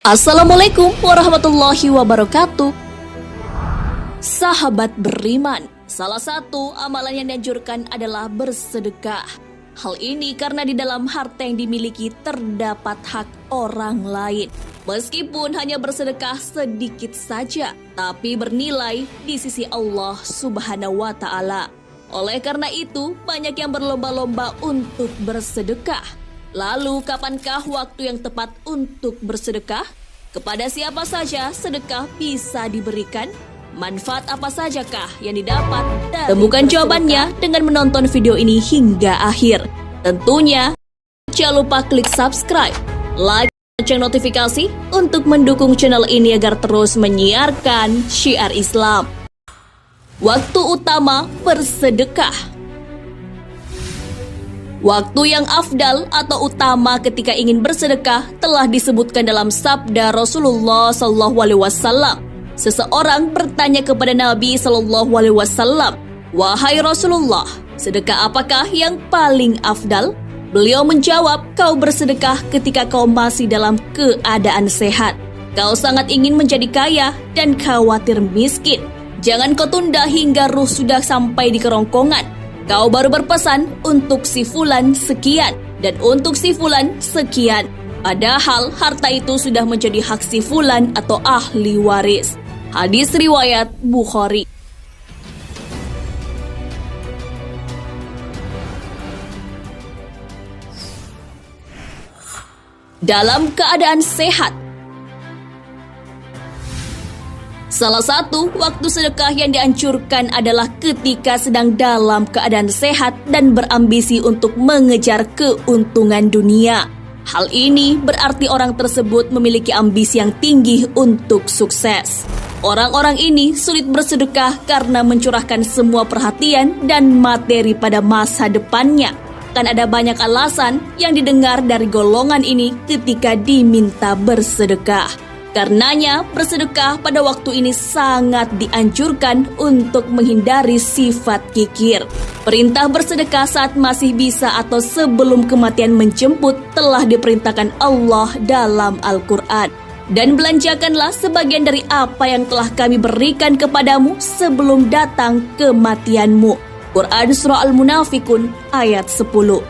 Assalamualaikum warahmatullahi wabarakatuh. Sahabat beriman, salah satu amalan yang dianjurkan adalah bersedekah. Hal ini karena di dalam harta yang dimiliki terdapat hak orang lain. Meskipun hanya bersedekah sedikit saja, tapi bernilai di sisi Allah Subhanahu wa Ta'ala. Oleh karena itu, banyak yang berlomba-lomba untuk bersedekah. Lalu, kapankah waktu yang tepat untuk bersedekah? Kepada siapa saja sedekah bisa diberikan? Manfaat apa sajakah yang didapat dari Temukan jawabannya dengan menonton video ini hingga akhir. Tentunya, jangan lupa klik subscribe, like, dan lonceng notifikasi untuk mendukung channel ini agar terus menyiarkan syiar Islam. Waktu utama bersedekah. Waktu yang afdal atau utama ketika ingin bersedekah telah disebutkan dalam sabda Rasulullah SAW. Seseorang bertanya kepada Nabi SAW, "Wahai Rasulullah, sedekah apakah yang paling afdal?" Beliau menjawab, "Kau bersedekah ketika kau masih dalam keadaan sehat. Kau sangat ingin menjadi kaya dan khawatir miskin. Jangan kau tunda hingga ruh sudah sampai di kerongkongan. Kau baru berpesan untuk si fulan sekian dan untuk si fulan sekian. Padahal harta itu sudah menjadi hak si fulan atau ahli waris." Hadis riwayat Bukhari. Dalam keadaan sehat. Salah satu waktu sedekah yang dianjurkan adalah ketika sedang dalam keadaan sehat dan berambisi untuk mengejar keuntungan dunia. Hal ini berarti orang tersebut memiliki ambisi yang tinggi untuk sukses. Orang-orang ini sulit bersedekah karena mencurahkan semua perhatian dan materi pada masa depannya. Kan ada banyak alasan yang didengar dari golongan ini ketika diminta bersedekah. Karenanya, bersedekah pada waktu ini sangat dianjurkan untuk menghindari sifat kikir. Perintah bersedekah saat masih bisa atau sebelum kematian menjemput telah diperintahkan Allah dalam Al-Quran. Dan belanjakanlah sebagian dari apa yang telah kami berikan kepadamu sebelum datang kematianmu. Quran Surah Al-Munafikun ayat 10.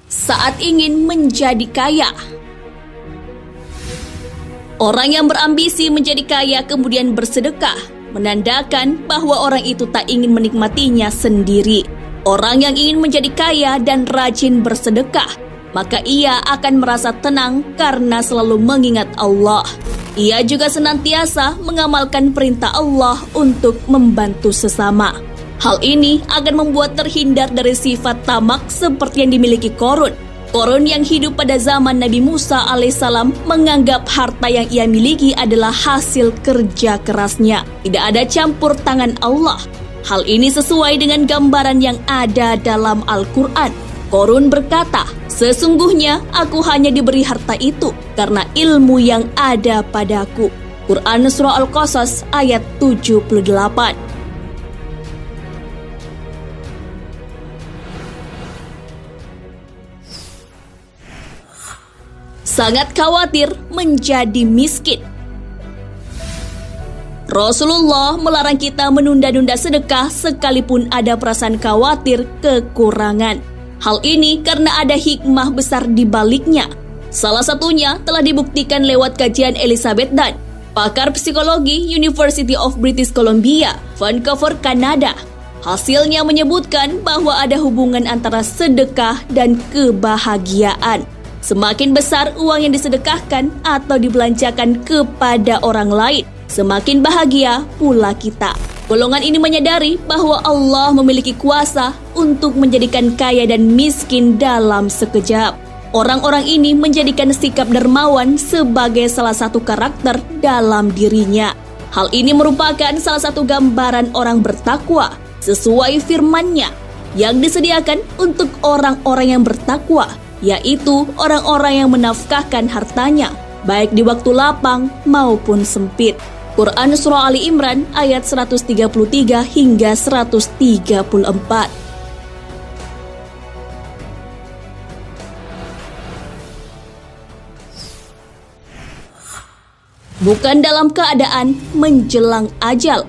Saat ingin menjadi kaya. Orang yang berambisi menjadi kaya kemudian bersedekah, menandakan bahwa orang itu tak ingin menikmatinya sendiri. Orang yang ingin menjadi kaya dan rajin bersedekah, maka ia akan merasa tenang karena selalu mengingat Allah. Ia juga senantiasa mengamalkan perintah Allah untuk membantu sesama. Hal ini akan membuat terhindar dari sifat tamak seperti yang dimiliki Qarun. Qarun yang hidup pada zaman Nabi Musa alaihissalam menganggap harta yang ia miliki adalah hasil kerja kerasnya. Tidak ada campur tangan Allah. Hal ini sesuai dengan gambaran yang ada dalam Al-Quran. Qarun berkata, "Sesungguhnya aku hanya diberi harta itu karena ilmu yang ada padaku." Quran Surah Al-Qasas ayat 78. Sangat khawatir menjadi miskin. Rasulullah melarang kita menunda-nunda sedekah sekalipun ada perasaan khawatir kekurangan. Hal ini karena ada hikmah besar di baliknya. Salah satunya telah dibuktikan lewat kajian Elizabeth Dunn, pakar psikologi University of British Columbia, Vancouver, Kanada. Hasilnya menyebutkan bahwa ada hubungan antara sedekah dan kebahagiaan. Semakin besar uang yang disedekahkan atau dibelanjakan kepada orang lain, semakin bahagia pula kita. Golongan ini menyadari bahwa Allah memiliki kuasa untuk menjadikan kaya dan miskin dalam sekejap. Orang-orang ini menjadikan sikap dermawan sebagai salah satu karakter dalam dirinya. Hal ini merupakan salah satu gambaran orang bertakwa sesuai firman-Nya yang disediakan untuk orang-orang yang bertakwa, yaitu orang-orang yang menafkahkan hartanya, baik di waktu lapang maupun sempit. Quran Surah Ali Imran ayat 133 hingga 134. bukan dalam keadaan menjelang ajal.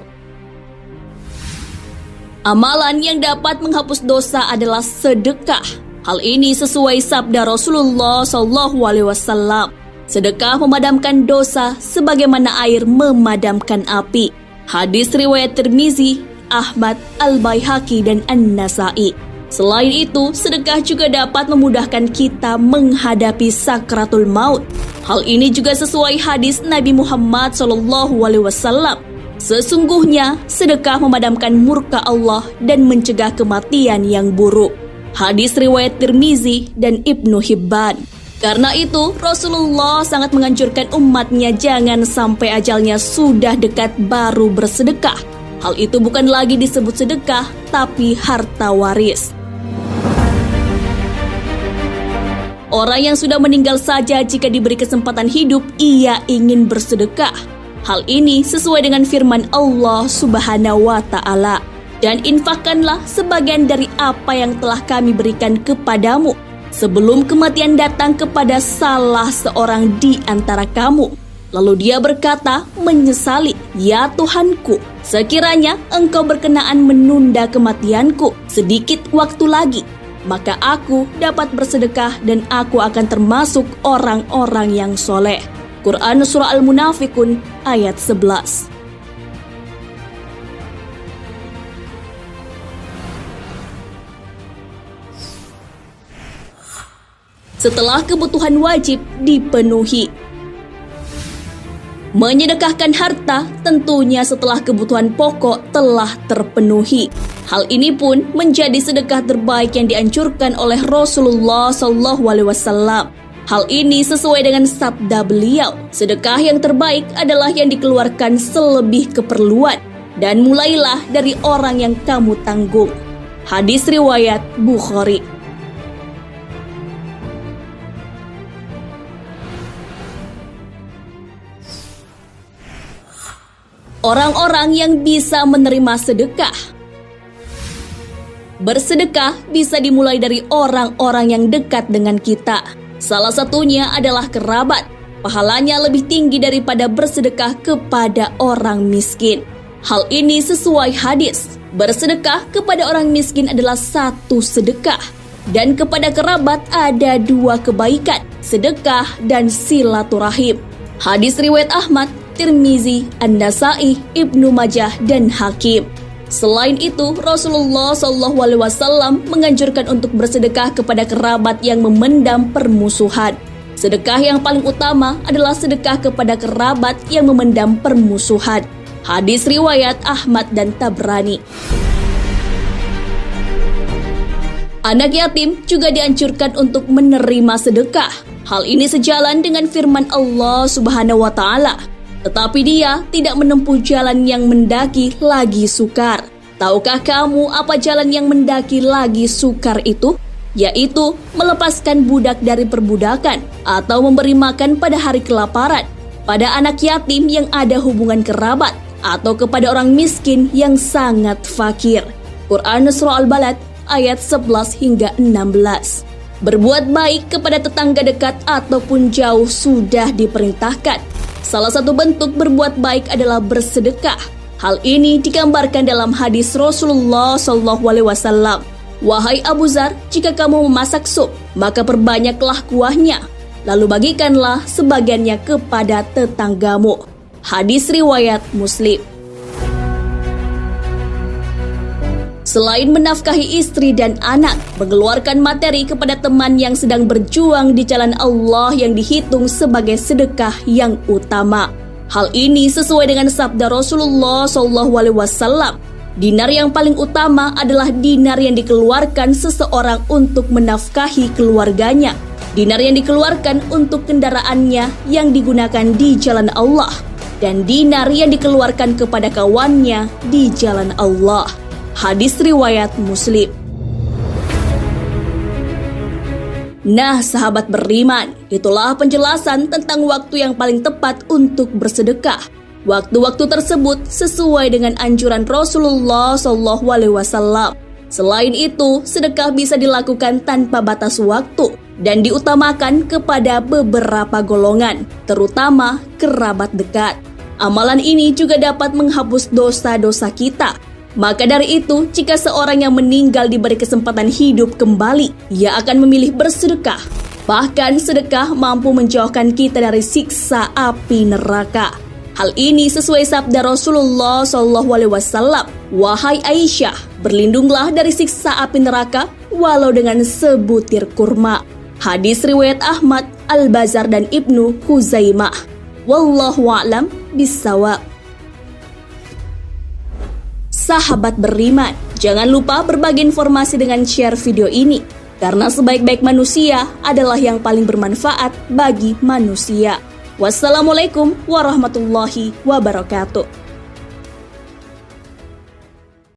Amalan yang dapat menghapus dosa adalah sedekah. Hal ini sesuai sabda Rasulullah SAW. Sedekah memadamkan dosa sebagaimana air memadamkan api. Hadis riwayat Tirmizi, Ahmad, Al-Baihaqi, dan An-Nasai. Selain itu, sedekah juga dapat memudahkan kita menghadapi sakratul maut. Hal ini juga sesuai hadis Nabi Muhammad SAW. Sesungguhnya, sedekah memadamkan murka Allah dan mencegah kematian yang buruk. Hadis riwayat Tirmizi dan Ibnu Hibban. Karena itu, Rasulullah sangat menganjurkan umatnya jangan sampai ajalnya sudah dekat baru bersedekah. Hal itu bukan lagi disebut sedekah, tapi harta waris. Orang yang sudah meninggal saja jika diberi kesempatan hidup, ia ingin bersedekah. Hal ini sesuai dengan firman Allah Subhanahu wa Ta'ala. Dan infakkanlah sebagian dari apa yang telah kami berikan kepadamu sebelum kematian datang kepada salah seorang di antara kamu. Lalu dia berkata, menyesali, ya Tuhanku, sekiranya engkau berkenaan menunda kematianku sedikit waktu lagi, maka aku dapat bersedekah dan aku akan termasuk orang-orang yang soleh. Quran Surah Al-Munafikun ayat 11. Setelah kebutuhan wajib dipenuhi. Menyedekahkan harta tentunya setelah kebutuhan pokok telah terpenuhi. Hal ini pun menjadi sedekah terbaik yang dianjurkan oleh Rasulullah SAW. Hal ini sesuai dengan sabda beliau, sedekah yang terbaik adalah yang dikeluarkan selebih keperluan dan mulailah dari orang yang kamu tanggung. Hadis riwayat Bukhari. Orang-orang yang bisa menerima sedekah. Bersedekah bisa dimulai dari orang-orang yang dekat dengan kita. Salah satunya adalah kerabat. Pahalanya lebih tinggi daripada bersedekah kepada orang miskin. Hal ini sesuai hadis. Bersedekah kepada orang miskin adalah satu sedekah. Dan kepada kerabat ada dua kebaikan, sedekah dan silaturahim. Hadis riwayat Ahmad, Tirmizi, An-Nasai, Ibnu Majah, dan Hakim. Selain itu, Rasulullah SAW menganjurkan untuk bersedekah kepada kerabat yang memendam permusuhan. Sedekah yang paling utama adalah sedekah kepada kerabat yang memendam permusuhan. Hadis riwayat Ahmad dan Tabrani. Anak yatim juga dianjurkan untuk menerima sedekah. Hal ini sejalan dengan firman Allah Subhanahu wa Ta'ala. Tetapi dia tidak menempuh jalan yang mendaki lagi sukar. Tahukah kamu apa jalan yang mendaki lagi sukar itu? Yaitu melepaskan budak dari perbudakan atau memberi makan pada hari kelaparan, pada anak yatim yang ada hubungan kerabat, atau kepada orang miskin yang sangat fakir. Quran Surah Al-Balad ayat 11 hingga 16. Berbuat baik kepada tetangga dekat ataupun jauh sudah diperintahkan. Salah satu bentuk berbuat baik adalah bersedekah. Hal ini digambarkan dalam hadis Rasulullah SAW. Wahai Abu Zar, jika kamu memasak sup, maka perbanyaklah kuahnya, lalu bagikanlah sebagiannya kepada tetanggamu. Hadis riwayat Muslim. Selain menafkahi istri dan anak, mengeluarkan materi kepada teman yang sedang berjuang di jalan Allah yang dihitung sebagai sedekah yang utama. Hal ini sesuai dengan sabda Rasulullah SAW. Dinar yang paling utama adalah dinar yang dikeluarkan seseorang untuk menafkahi keluarganya. Dinar yang dikeluarkan untuk kendaraannya yang digunakan di jalan Allah. Dan dinar yang dikeluarkan kepada kawannya di jalan Allah. Hadis riwayat Muslim. Nah, sahabat beriman, itulah penjelasan tentang waktu yang paling tepat untuk bersedekah. Waktu-waktu tersebut sesuai dengan anjuran Rasulullah SAW. Selain itu, sedekah bisa dilakukan tanpa batas waktu. dan diutamakan kepada beberapa golongan, terutama kerabat dekat. Amalan ini juga dapat menghapus dosa-dosa kita. Maka dari itu, jika seorang yang meninggal diberi kesempatan hidup kembali, ia akan memilih bersedekah. Bahkan sedekah mampu menjauhkan kita dari siksa api neraka. Hal ini sesuai sabda Rasulullah SAW, "Wahai Aisyah, berlindunglah dari siksa api neraka walau dengan sebutir kurma." Hadis riwayat Ahmad, Al-Bazar dan Ibnu Huzaimah. Wallahu a'lam bissawab. Sahabat beriman, jangan lupa berbagi informasi dengan share video ini, karena sebaik-baik manusia adalah yang paling bermanfaat bagi manusia. Wassalamualaikum warahmatullahi wabarakatuh.